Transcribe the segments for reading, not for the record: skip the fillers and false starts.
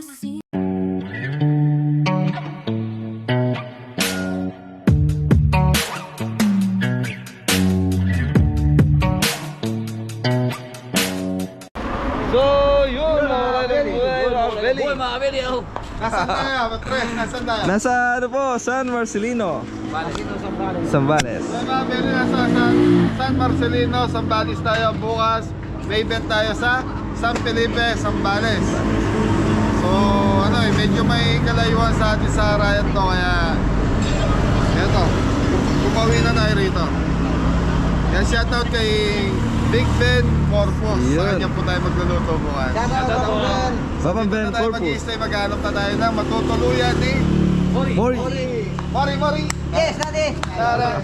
Nasaan tayo, Matre? Nasaan tayo? Nasa ano po, San Marcelino, Zambales. So mga beli, nasa San Marcelino, Zambales tayo. Bukas may event tayo sa San Felipe, Zambales. So ano medyo may kalayuan sa atin sa Ryan to. Kaya eto, pupawi na tayo rito. Yan, shoutout kay Big Ben Corpus. Sa kanya po tayo magluluto bukas. Papa Ben Corpus. Mag-i-stay, maghanap na tayo ng matutuluyan ni Mori. Yes, daddy. Tara.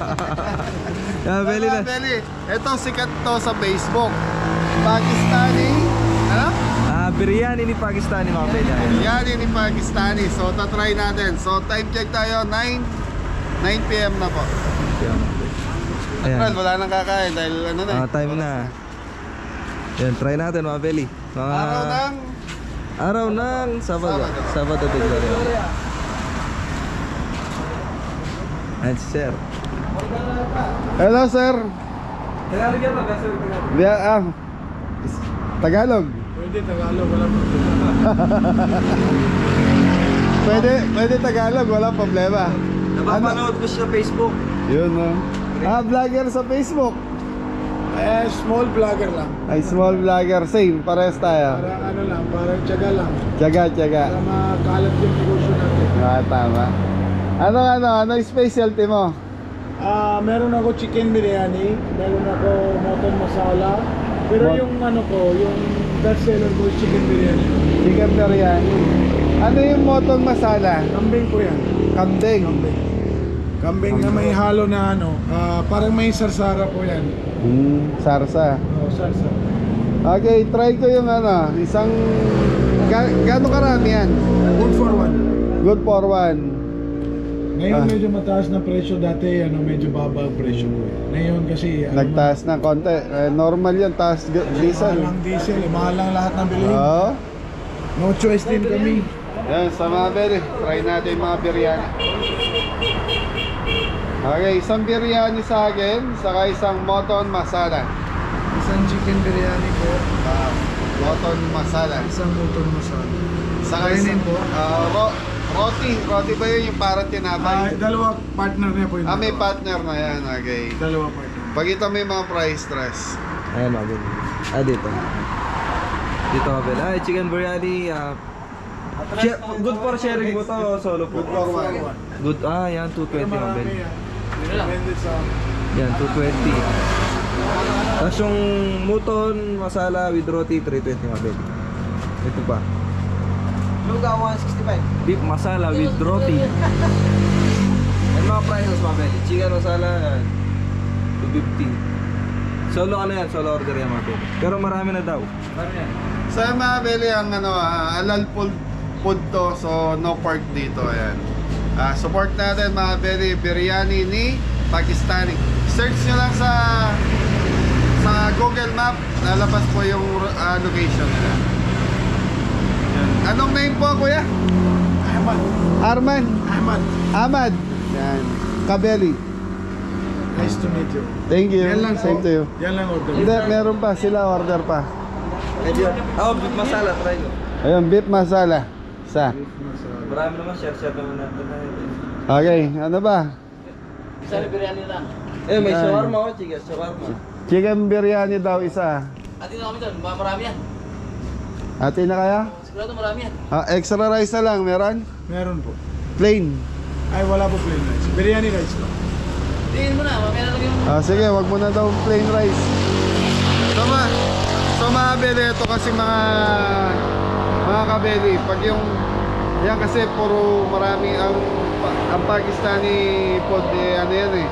Beli na. Beli. Ito sikat to sa Facebook. Pakistani. Ano? Biryani ni Pakistani mga Beli. Yan ni Pakistani. So tatry natin. So time check tayo 9 PM na po. Ayan. Wala nang kakain dahil ano na. Time na. Yan, try natin mga Beli. Mga araw ng Sabado de Gloria. And sir. Hello sir. Tagalog yan ba? Tagalog. Pwede Tagalog, wala problema. Pwede Tagalog, wala problema. Napapanood ko sa Facebook. Yun no. Vlogger sa Facebook. Small vlogger lang. Ay, small vlogger. Same, parehas tayo. Parang ano lang, parang tiyaga lang. Tiyaga. Para makalat yung negosyo natin. Tama. Ano yung specialty mo? Meron ako chicken biryani, meron ako mutton masala. Pero yung ano ko, yung best seller ko is chicken biryani. Chicken biryani. Ano yung mutton masala? Kambing ko yan. Kambing. Kambing na may halo na ano, parang may sarsara po yan. Sarsa. Oh, sarsa. Okay, try ko yung isang gaano karami yan? Good for one. Good for one. Ngayon medyo mataas na presyo, dati medyo baba ang presyo ko. Ngayon kasi Nagtaas na konti. Normal yan, taas diesel. mahal ang diesel, mahal lang lahat ng bilihin. Oo. No choice din kami. Yan, sa mga beri, try natin yung mga biryani. Okay, isang biryani sa akin, saka isang mutton masala. Isang chicken biryani po, Mutton masala. isang mutton masala. Saka isang roti ba yun yung parang tinapay? Dalawa partner niya po yun. May partner na yan, okay. Dalawa partner. Pagkita mo yung mga price stress. Ayan mga Beli. Dito. Dito mga Beli. Chicken biryani. Good for sharing mo to, solo po. Good for one. Good, yan, 220 mga Beli. Depende sa... Yan, 220. Tapos yung mutton, masala with roti, 320 mga Beli. Ito pa. Luga 165. Beef masala with roti. Yan mga prices mga Beli. Chicken masala, yan, 250. Solo ano yan, solo order yan mga Beli. Pero marami na daw. Sa mga beli ang halal food to, so no pork dito, ayan. Support natin mga beli, biryani ni Pakistani. Search nyo lang sa Google Map, lalabas po yung location nila. Yan. Anong name po kuya? Ahmad. Yan. Kabeli. Nice to meet you. Thank you. Yan lang, Same to you. Yan lang order. Hindi, meron pa sila, order pa. Beef masala, try ko. Ayun, beef masala. Isa. Marami naman, share naman natin. Okay, ano ba? Isang biryani lang. May shawarma o, chicken, shawarma. Chicken biryani daw isa. Atin na kami doon, marami yan. Ate na kaya? Sigurado marami yan. Extra rice na lang, meron? Meron po. Plain. Ay, wala po plain rice. Biryani rice lang. Tingin mo na, mamaya na lang yung... Sige, wag mo na daw plain rice. So mga beli, ito kasi mga kabeli, pag yung yan kasi puro marami ang Pakistani food ano yan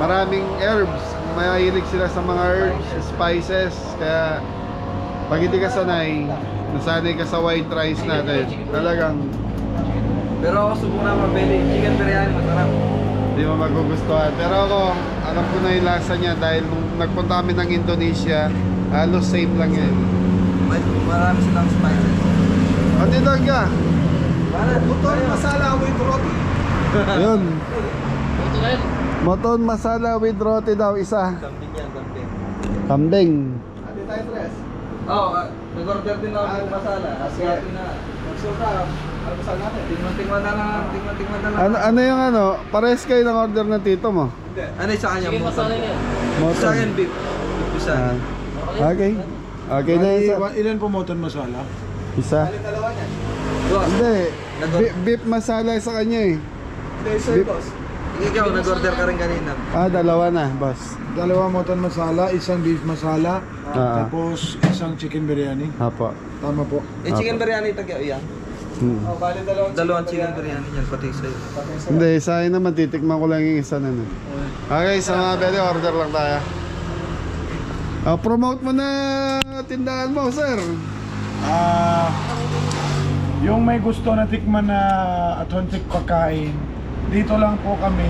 maraming herbs, mahilig sila sa mga herbs, spices, kaya pag hindi ka nasanay ka sa white rice natin, talagang Pero ako subok na mga Beli, chicken biryani masarap. hindi mo magugustuhan. Pero ako, alam ko na yung lasa niya dahil nung nagpunta kami ng Indonesia, halos same lang yan. Marami silang spices. Matindog ka. Moton masala with roti. Yun. Ito na yun. Moton masala with roti daw isa. Kambing yan, kambing. Kambing. Ate tayo tres. Oo, nag-order din ako ng masala. Kasi na. Magsulta. Almusal natin. Tingnan na lang. Ano yung ano? Pares kayo ng order ng tito mo? Hindi. Ano yung sa kanya? Sige, masala yan. Sa Moton. akin, beef. Beef isa. Okay. Okay na isa. Ilan po moton masala? Isa. Dalawa niyan. Hindi. Beef masala sa kanya eh. Hindi, isa yung boss. Ikaw, nag-order ka rin kanina. Dalawa na, boss. Dalawa moton masala, isang beef masala, tapos tapos isang chicken biryani. Apo. Tama po. Eh, chicken biryani tagya yan. Bali Dalawang chicken biryani yan, pati sa'yo. Hindi, sa akin naman, titikman ko lang yung isa na nun. Okay, sa mga beli, order lang tayo. Promote mo na tindahan mo, sir. Yung may gusto na tikman na authentic pagkain, dito lang po kami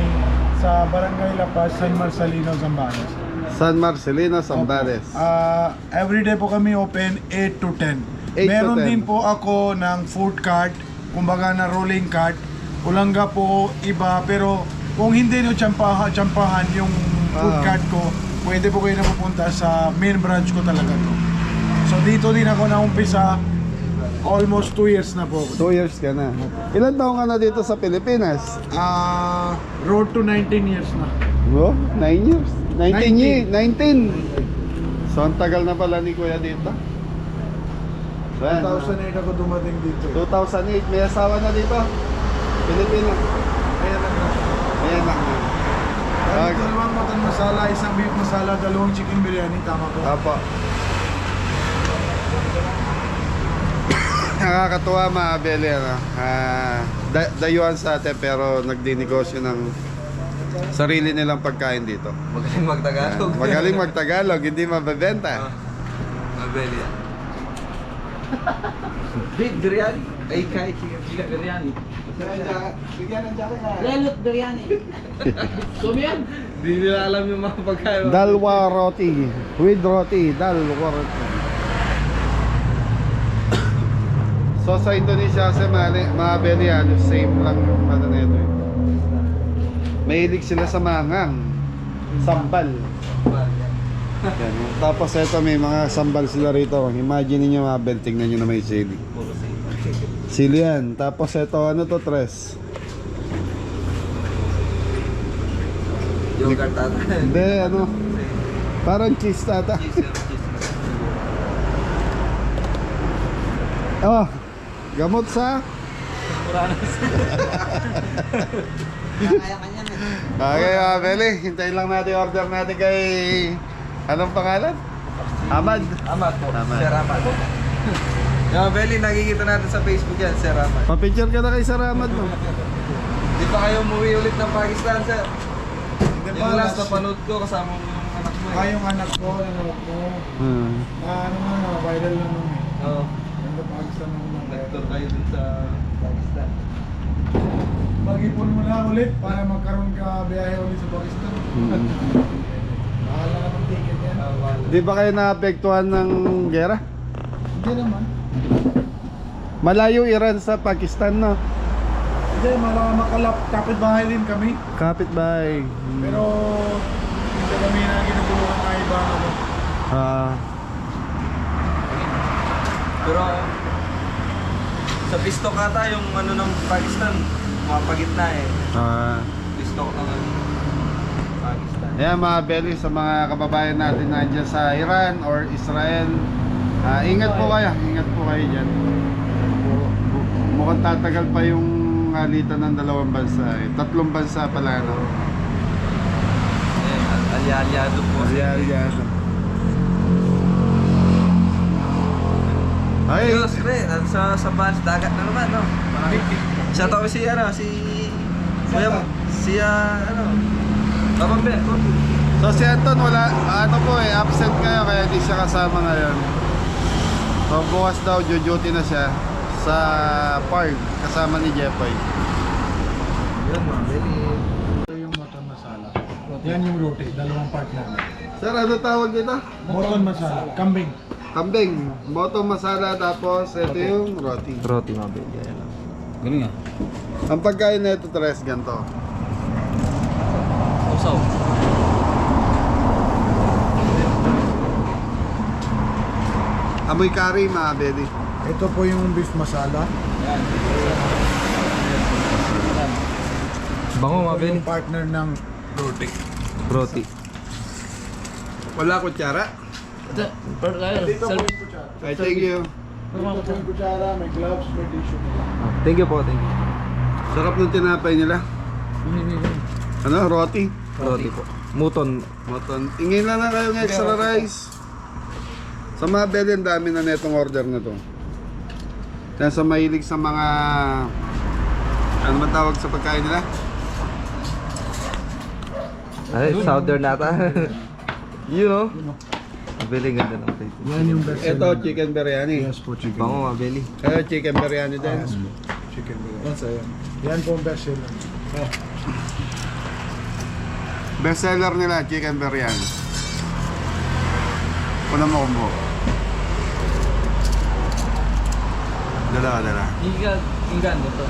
sa Barangay La Paz, San Marcelino, Zambales. San Marcelino, Zambales. Everyday po kami open 8 to 10. 8 to Meron 10. din po ako ng food cart, kumbaga na rolling cart. Ulangga po iba, pero kung hindi nyo tsampahan yung food cart ko, pwede po kayo na pupunta sa main branch ko talaga to. So dito din ako naumpisa, almost 2 years na po. 2 years ka na. Ilan taong ka na dito sa Pilipinas? Road to 19 years na. Bro, 9 years. 19 19. years. 19. So, ang tagal na pala ni Kuya dito. 2008 ako dumating dito. 2008. May asawa na dito. Pilipino. Ayan lang na. Ayan lang. Dalawang moton masala, isang beef masala, dalawang chicken biryani, tama po. Apo. Nakakatuwa mga beli, ano. Dayuhan sa atin pero nagdinegosyo ng sarili nilang pagkain dito. Magaling magtagalog. Magaling magtagalog, hindi mabebenta. Mabeli yan. Beef biryani. Ay, kahit chicken biryani. Bigyan ng jacket na. Lelot biryani. Sumi yan. Hindi nila alam yung mga pagkain. Dalwa roti. With roti. Dalwa roti. So sa Indonesia kasi mga beli, same lang yung ano na ito. Mahilig sila sa mangang. Sambal. Yan. Tapos ito may mga sambal sila rito. Imagine niyo mga bel, tingnan niyo na may sili. Sili yan. Tapos ito ano to, tres? Yogurt ata. Hindi, ano? Parang cheese tata. Oh, gamot sa? Okay, Beli, hintayin lang natin yung order natin kay... Anong pangalan? Ahmad. Amat po. Amat. Sir Amat. Yung Belly, nakikita natin sa Facebook yan, Sir Amat. Pa-picture ka na kay Sir Ahmad mo. Di pa kayo umuwi ulit ng Pakistan, Sir? Hindi Yung last na panood ko, kasama mo yung anak mo. Yung anak ko, ano nga, viral na nun eh. Oo. Ganda Pakistan na naman. Nag-tour kayo dun sa Pakistan. Mag-ipon mo na ulit para magkaroon ka biyahe ulit sa Pakistan. Bahala ka ng ticket yan. Di ba kayo naapektuhan ng gera? Hindi naman. Malayo Iran sa Pakistan, no? Hindi, makalap. Kapit-bahay din kami. Kapit-bahay. Pero hindi kami na ginaguluhan na iba. Pero sa Pistok ata yung ano ng Pakistan, mapagitna eh. Pistok ng ano, Pakistan. Ayan mga Beli, sa mga kababayan natin na dyan sa Iran or Israel, ingat po kayo dyan. Mukhang tatagal pa yung alitan ng dalawang bansa eh. 3 bansa pala, no? Alya-alyado po. Alya-alyado. Ay, Ayos, pre, sa bans, dagat na naman, no? Siya tao si Babang Ben, po. so si Anton wala, absent kayo kaya di siya kasama ngayon. So bukas daw, duty na siya sa park kasama ni Jepoy. Yun, mga Belly. Ito yung moton masala. Yan yung roti, dalawang part namin. Sir, ano tawag dito? Moton masala, kambing. Kambing, moto masala, tapos ito yung roti. Roti mga belly. Ayan lang. Galing ah. Ang pagkain na ito, Tres, ganito. Usaw. Amoy curry, mga belly. Ito po yung beef masala. Yan. Yan. Bango mga Ito belly. yung partner ng roti. Roti. Wala kutsara. Ito, per tayo. Dito po Self. yung kutsara. I thank you. Dito po yung kutsara, may gloves, may tissue. Thank you po, thank you. Sarap ng tinapay nila. Ano, roti. Roti po. Muton. Moton. Ingin lang na kayong extra rice. Sa mga belly, ang dami na netong order na to. Kaya sa mahilig sa mga... Ano man tawag sa pagkain nila? Ay, southern nata. You know? Belly ganda ng plate. Yan yung best Ito, chicken biryani. Yes po, chicken. Bango mga belly. Chicken biryani din. Yes po, chicken biryani. Yan po ang best seller. Best seller nila, chicken biryani. Una mo kumbo. Dala. Inggan dito.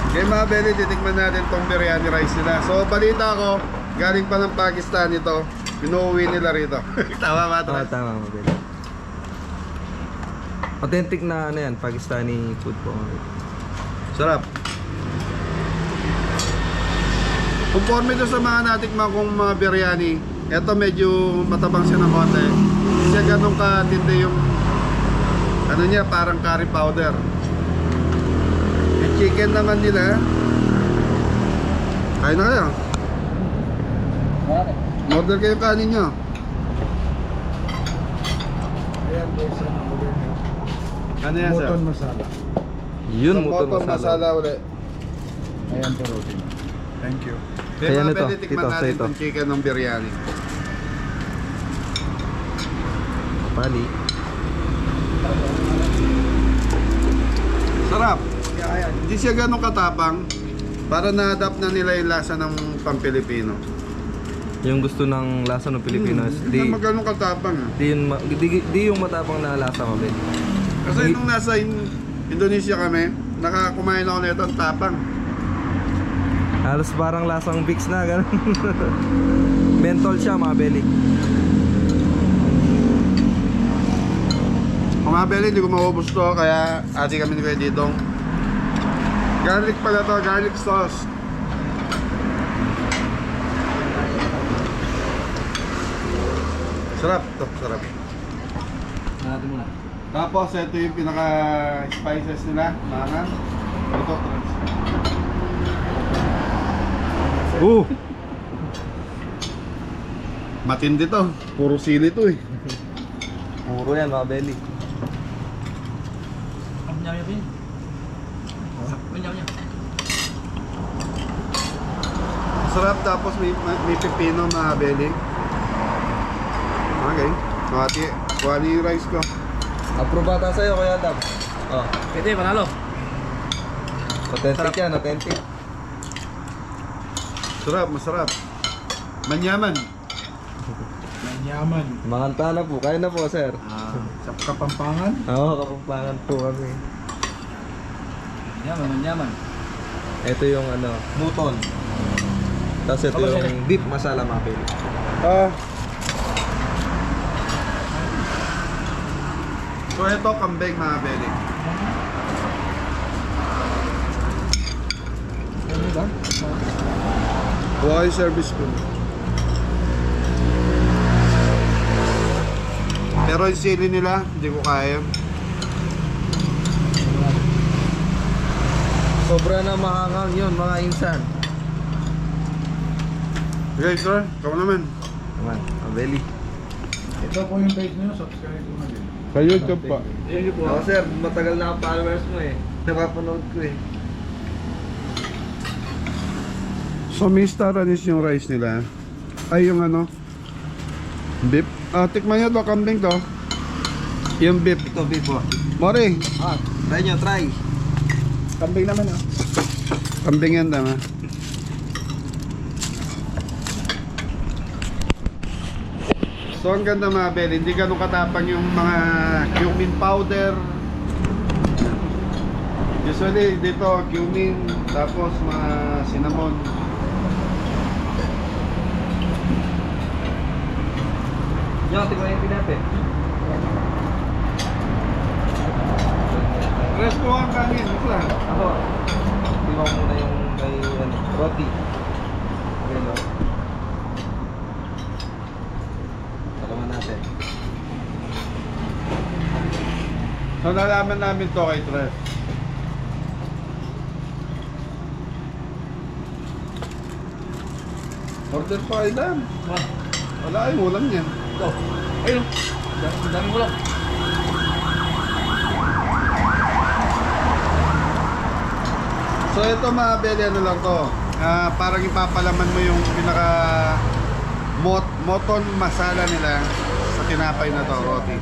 Okay mga belly, titikman natin tong biryani rice nila. So balita ko, galing pa ng Pakistan ito. Pinuwi nila rito. Tama ba, Tama, Tras? tama mga belly. Authentic na ano yan, Pakistani food po. mga belly. Sarap. Conforme doon sa mga natikman kong mga biryani, ito medyo matabang siya ng konti. Hindi siya ganun katindi yung ano niya, parang curry powder. Yung chicken naman nila, kain na kayo. Order kayo kanin nyo. Ayan po isa ng order niyo. Ano yan, sir? Moton masala. Yun, So, muton moton masala. ulit. Ayan po roti. Thank you. Kaya Ayan mga ito, pwede tikman ito, natin ito. itong chicken ng biryani. Pali. Sarap. Hindi siya ganun katapang. Para na-adapt na nila yung lasa ng pang-Pilipino. Yung gusto ng lasa ng Pilipinas, Hindi naman ganun katapang. di yung matapang na lasa mga belly. Kasi nung nasa Indonesia kami, nakakumain ako nito, ang tapang. Halos parang lasang Vicks na, gano'n. Mentol siya mga belly. Kung mga belly, hindi ko maubos to, kaya ati kami ni Kuya Didong. Garlic pala to, garlic sauce. Sarap to, sarap. Natin muna. Tapos ito yung pinaka spices nila, mangan. Ito, trans. Matindi to, puro sili to eh. Puro yan mga belly. Ang nyam yun. Ang nyam. Sarap, tapos may pipino mga belly. Okay, mati, kuha yung rice ko. Aprobata sa'yo Kuya Dab. Oh, Pwede, panalo. authentic yan, authentic. Sarap, masarap. Manyaman. Manyaman. Manganta na po, kaya na po sir. Sa Kapampangan. Oo, kapampangan po kami. Yaman. Ito yung ano, muton. Tapos ito yung beef masala mga belly. So ito, kambing mga belly. Ano ba? Kuha yung service ko. Pero yung sili nila, hindi ko kaya. Sobra na mahangang yun mga insan. Okay sir, ikaw naman. Naman, mga belly. Ito po yung page niyo, subscribe ko na din. Sa YouTube pa. Ako sir, matagal na ang followers mo eh. Napapanood ko eh. So may star anise yung rice nila. Ay yung ano, beef. Tikman nyo to, kambing to. Yung beef. Ito beef po. Mori, Try nyo, try. Kambing naman ah. kambing yan tama. So ang ganda mga bel, hindi ganun katapang yung mga cumin powder. Usually dito cumin, tapos mga cinnamon. Yung tingnan yung pinapit. Rest ko ang kanin, basta. Ako, tingnan ko muna yung may roti. Okay, no? Talaman natin. So nalaman namin to kay Tres. Order pa ilan? Wala ay ulam yan. Ito. Ayun. Dami mo lang. So ito mga beli, ano lang to, parang ipapalaman mo yung pinaka moton masala nila sa tinapay na to, roti.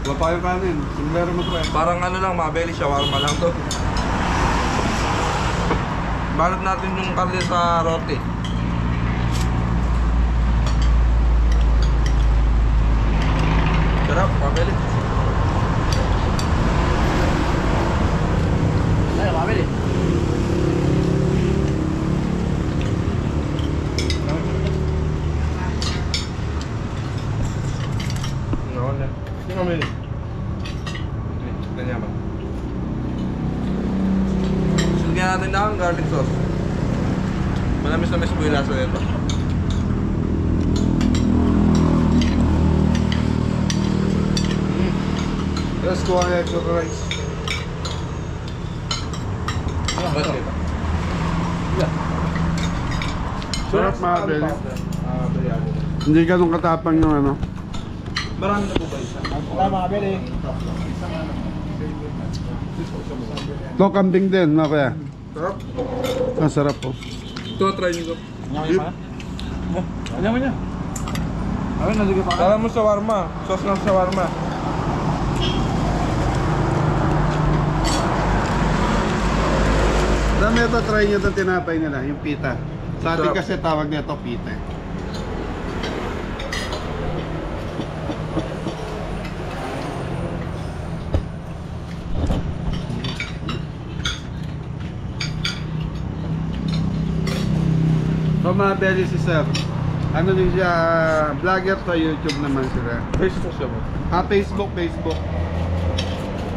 Wala pa yung kanin, similero mo to eh. Parang ano lang, mga belly, shawarma lang to. Balot natin yung karne sa roti. Sarap, mga belly. Ay, mabili. Ano na? Hindi mga belly. Ganyan ba? Silagyan natin na ang garlic sauce. Manamis-namis po yung lasa nito. Let's go ang extra rice. Sarap mga beli. Hindi ganun katapang yung ano. Marami na po ba isa? Wala mga beli. To kambing din, no kaya? Sarap. Ang sarap po. Ito, try nyo. Alam mo niya. Ayun, nalagay pa. Kala mo shawarma. Sauce ng shawarma. Dami ito, try nyo itong tinapay nila, yung pita. Sa atin Sarap. kasi tawag nito pita. So mga belly si Sir, ano din siya, vlogger sa YouTube naman sila. Facebook siya mo. Facebook.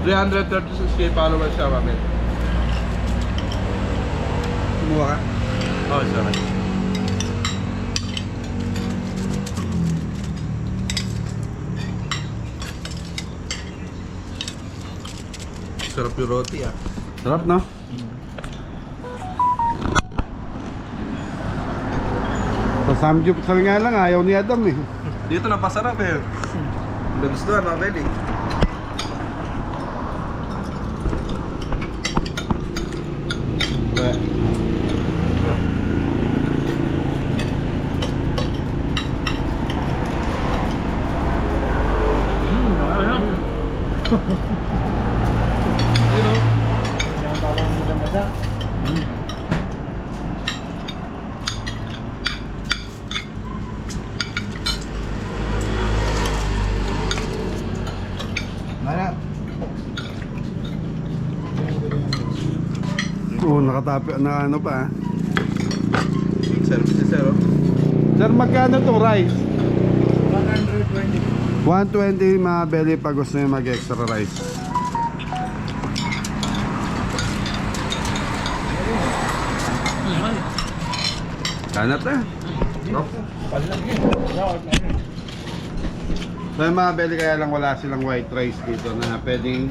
336k followers siya, mami. Kumuha ka? Oh, sorry. Sarap yung roti ah. Sarap, no? Sa samgyupsal nga lang, ayaw ni Adam eh. Dito napasarap eh. Nagustuhan, mga belly. Oo, nakatapi, na ano pa. Service si Sir, oh. Sir, magkano itong rice? 120. 120 mga belly pag gusto nyo mag-extra rice. Kanat na. So yung mga belly kaya lang wala silang white rice dito na pwedeng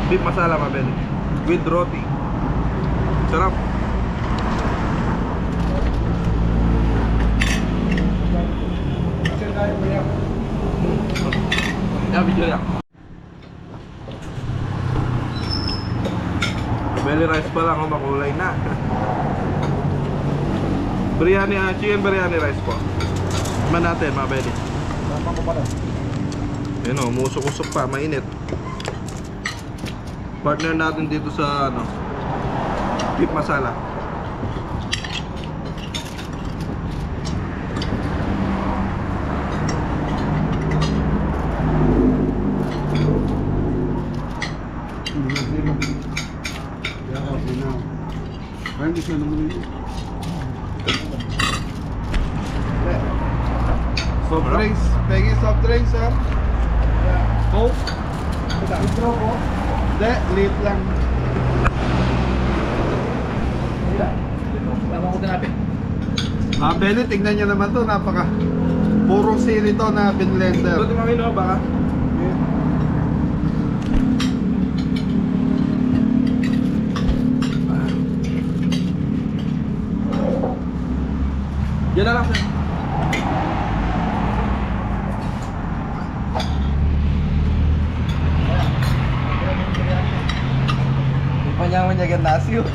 Beef masala, mga belly. With roti. Sarap. Yeah, video lang. Belly rice pa lang, oh, makulay na. Biryani, chicken biryani rice po. Naman natin, mga belly. Tama ko pala. Yun o, musok-usok pa, mainit. Partner natin dito sa ano, beef masala. Soft drinks. Pegi soft drinks, sir. Coke. Intro po. Hindi, lit lang. Tama ko tinapin. Benny, tingnan nyo naman to. Napaka puro sili to na binlender. Ito, timamino baka? Yan na lang, sir. Panyaman-nyagan nasi yun.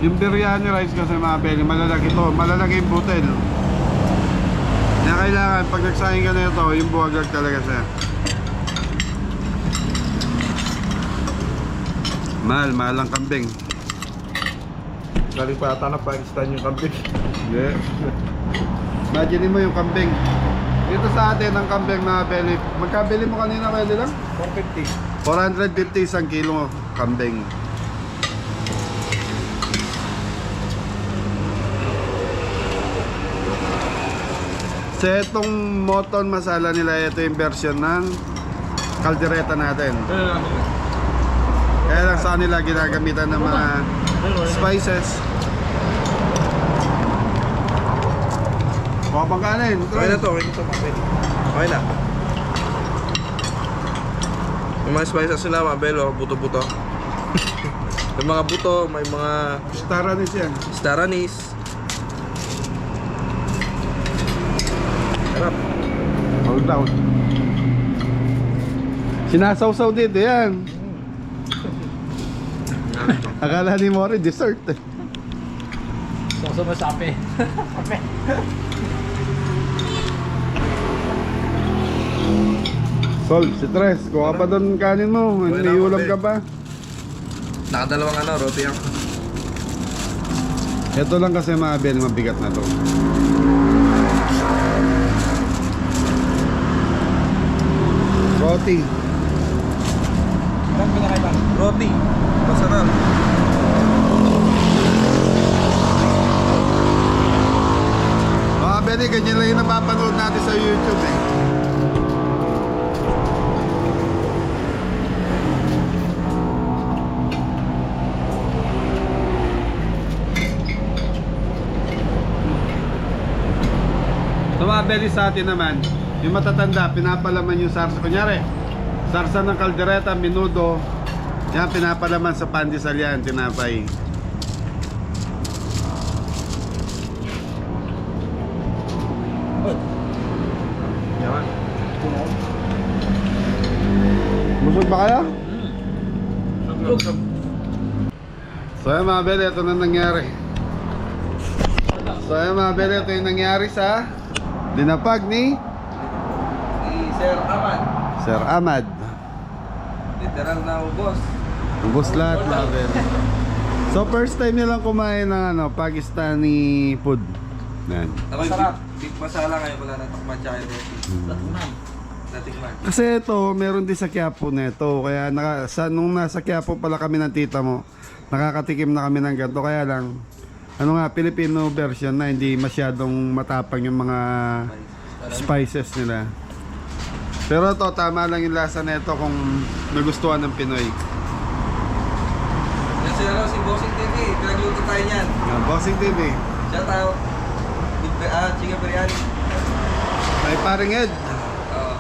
Yung biryani rice kasi mga belly, malalaki to, malalaki yung butel. Kaya kailangan, pag nagsayang ka na ito, yung buwagag talaga siya. Mahal ang kambing. Galing pa ata na Pakistan yung kambing. Yeah. Imagine mo yung kambing. Dito sa atin ang kambing mga belly. Magkabili mo kanina pwede lang? 450. 450 isang kilo kambing. Sa itong moton masala nila, ito yung version ng kaldereta natin. Kaya lang sa kanila ginagamitan ng mga spices. Baka pang kanin. Okay na to, okay na to, mga belly. Okay na. Yung mga spices nila, mga belo, buto-buto. May mga buto, may mga Star anise yan. star anise. Sarap. Hold down. Sinasawsaw dito yan. Akala ni Mori dessert eh. Soso mo sa ape. Ape. Sol, si Tres, kuha pa doon kanin mo. Okay May lang, ulam kape. ka pa. Nakadalawang ano, roti ang. Ito lang kasi mga Ben, mabigat na to. Roti. Anong pinakaiba? Roti. Masarap. Mga Ben, ganyan lang yung napapanood natin sa YouTube eh. So mga belly sa atin naman, yung matatanda, pinapalaman yung sarsa. Kunyari, sarsa ng kaldereta, menudo, yan, pinapalaman sa pandesal yan, tinapay. Yaman. Busog ba kaya? Lug. So yan mga belly, ito na nangyari. So yan mga belly, ito yung nangyari sa dinapag ni Sir Ahmad. Sir Ahmad. Literal na ubos. Ubus lahat mga belly. So first time nilang kumain ng ano, Pakistani food. Yan. Ako yung Masarap. beef masala ngayon wala natakman tsaka yung roti. Natikman. Kasi ito, meron din sa Quiapo nito. Kaya nung nasa Quiapo pala kami ng tita mo, nakakatikim na kami ng ganito. Kaya lang, ano nga, Filipino version na hindi masyadong matapang yung mga spices nila. Pero to tama lang yung lasa nito kung nagustuhan ng Pinoy. Yan si ano, si Bossing TV. Pinagluto tayo niyan. Bossing TV. Shout out. Chicken biryani. May paring Ed. Oo.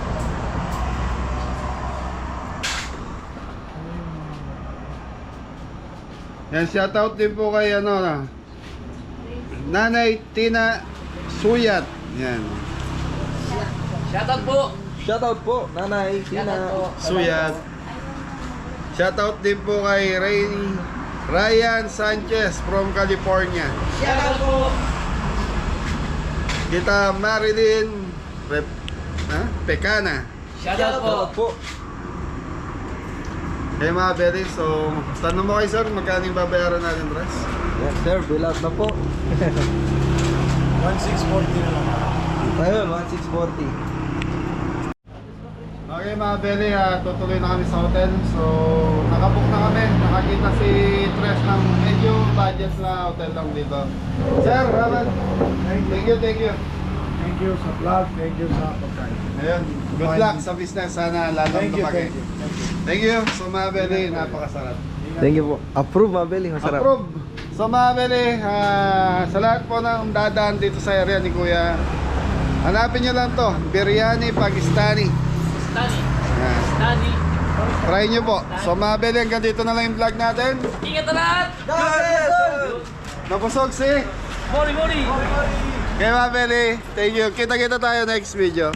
Yan, shoutout din po kay ano, Nanay Tina Suyat. Yan. Shoutout po! Shoutout po, Nanay Shoutout po! Suyat. Shoutout din po kay Ryan Sanchez from California. Shoutout po! Kita Marilyn Pecana. Shoutout po! Hey mga Belly, so tanong mo kay sir, magkano yung babayaran natin, Res? Yes sir, bill out na po. 1640 na lang. Ayun, 1640. Okay mga Belly, tutuloy na kami sa hotel. So nakabook na kami, nakakita si Tres ng medyo budget na hotel lang dito. Sir, Raman, thank you. Thank you sa vlog, thank you sa pagkain. Ayun, good luck sa business, sana lalong Thank you, lumaki. thank you. Thank you. So mga Belly, napakasarap. Thank you po. Approve, Mabel, masarap. Approve. So mga Belly, sa lahat po ng dadaan dito sa area ni Kuya, hanapin nyo lang to, Biryani Pakistani. Stani! Yan. Stani! Try nyo po. So mga Belly, hanggang dito na lang yung vlog natin. Ingat na lahat! Nabusog si Mori! Kaya mga Belly, thank you. Kita-kita tayo next video.